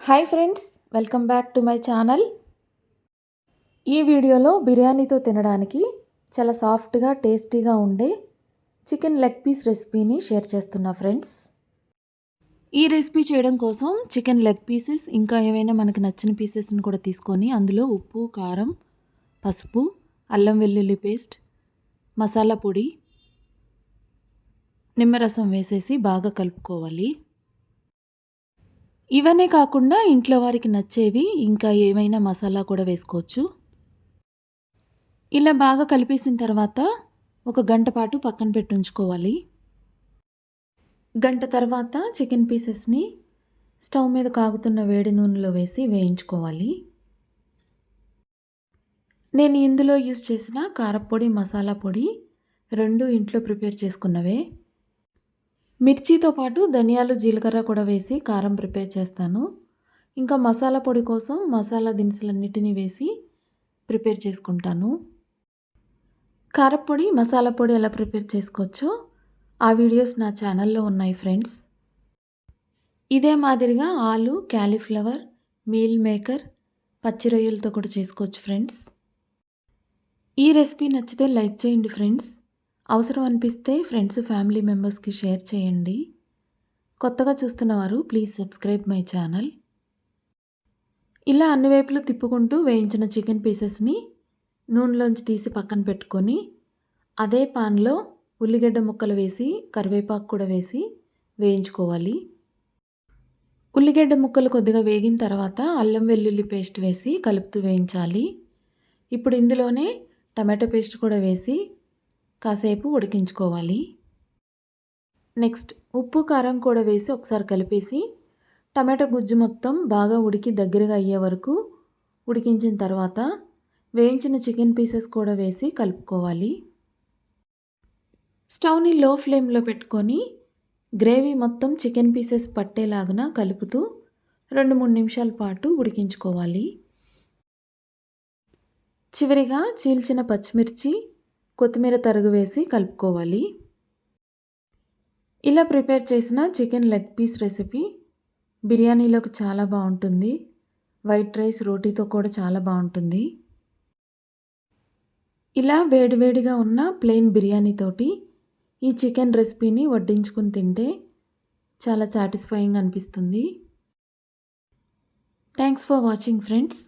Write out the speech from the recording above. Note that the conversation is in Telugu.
Hi friends, welcome back to my channel. ఈ వీడియోలో బిర్యానీతో తినడానికి చాలా సాఫ్ట్గా టేస్టీగా ఉండే చికెన్ లెగ్ పీస్ రెసిపీని షేర్ చేస్తున్నా ఫ్రెండ్స్. ఈ రెసిపీ చేయడం కోసం చికెన్ లెగ్ పీసెస్ ఇంకా ఏవైనా మనకు నచ్చిన పీసెస్ని కూడా తీసుకొని అందులో ఉప్పు, కారం, పసుపు, అల్లం వెల్లుల్లి పేస్ట్, మసాలా పొడి, నిమ్మరసం వేసేసి బాగా కలుపుకోవాలి. ఇవన్నీ కాకుండా ఇంట్లో వారికి నచ్చేవి ఇంకా ఏమైనా మసాలా కూడా వేసుకోవచ్చు. ఇలా బాగా కలిపేసిన తర్వాత ఒక గంట పాటు పక్కన పెట్టి ఉంచుకోవాలి. గంట తర్వాత చికెన్ పీసెస్ని స్టవ్ మీద కాగుతున్న వేడి నూనెలో వేసి వేయించుకోవాలి. నేను ఇందులో యూజ్ చేసిన కారపొడి, మసాలా పొడి రెండు ఇంట్లో ప్రిపేర్ చేసుకున్నవే. మిర్చితో పాటు ధనియాలు, జీలకర్ర కూడా వేసి కారం ప్రిపేర్ చేస్తాను. ఇంకా మసాలా పొడి కోసం మసాలా దినుసులన్నిటినీ వేసి ప్రిపేర్ చేసుకుంటాను. కారపొడి, మసాలా పొడి ఎలా ప్రిపేర్ చేసుకోవచ్చో ఆ వీడియోస్ నా ఛానల్లో ఉన్నాయి ఫ్రెండ్స్. ఇదే మాదిరిగా ఆలు, క్యాలీఫ్లవర్, మీల్ మేకర్, పచ్చి రొయ్యలతో కూడా చేసుకోవచ్చు ఫ్రెండ్స్. ఈ రెసిపీ నచ్చితే లైక్ చేయండి ఫ్రెండ్స్. అవసరం అనిపిస్తే ఫ్రెండ్స్, ఫ్యామిలీ మెంబర్స్కి షేర్ చేయండి. కొత్తగా చూస్తున్నవారు ప్లీజ్ సబ్స్క్రైబ్ మై ఛానల్. ఇలా అన్ని వైపులు తిప్పుకుంటూ వేయించిన చికెన్ పీసెస్ని నూనెలోంచి తీసి పక్కన పెట్టుకొని అదే పాన్లో ఉల్లిగడ్డ ముక్కలు వేసి కరివేపాకు కూడా వేసి వేయించుకోవాలి. ఉల్లిగడ్డ ముక్కలు కొద్దిగా వేగిన తర్వాత అల్లం వెల్లుల్లి పేస్ట్ వేసి కలుపుతూ వేయించాలి. ఇప్పుడు ఇందులోనే టమాటో పేస్ట్ కూడా వేసి కాసేపు ఉడికించుకోవాలి. నెక్స్ట్ ఉప్పు, కారం కూడా వేసి ఒకసారి కలిపేసి టమాటో గుజ్జు మొత్తం బాగా ఉడికి దగ్గరగా అయ్యే వరకు ఉడికించిన తర్వాత వేయించిన చికెన్ పీసెస్ కూడా వేసి కలుపుకోవాలి. స్టవ్ని లో ఫ్లేమ్లో పెట్టుకొని గ్రేవీ మొత్తం చికెన్ పీసెస్ పట్టేలాగా కలుపుతూ 2-3 నిమిషాల పాటు ఉడికించుకోవాలి. చివరిగా చీల్చిన పచ్చిమిర్చి, కొత్తిమీర తరుగు వేసి కలుపుకోవాలి. ఇలా ప్రిపేర్ చేసిన చికెన్ లెగ్ పీస్ రెసిపీ బిర్యానీలోకి చాలా బాగుంటుంది. వైట్ రైస్, రోటీతో కూడా చాలా బాగుంటుంది. ఇలా వేడివేడిగా ఉన్న ప్లెయిన్ బిర్యానీతోటి ఈ చికెన్ రెసిపీని వడ్డించుకుని తింటే చాలా సాటిస్ఫైయింగ్ అనిపిస్తుంది. Thanks for watching friends.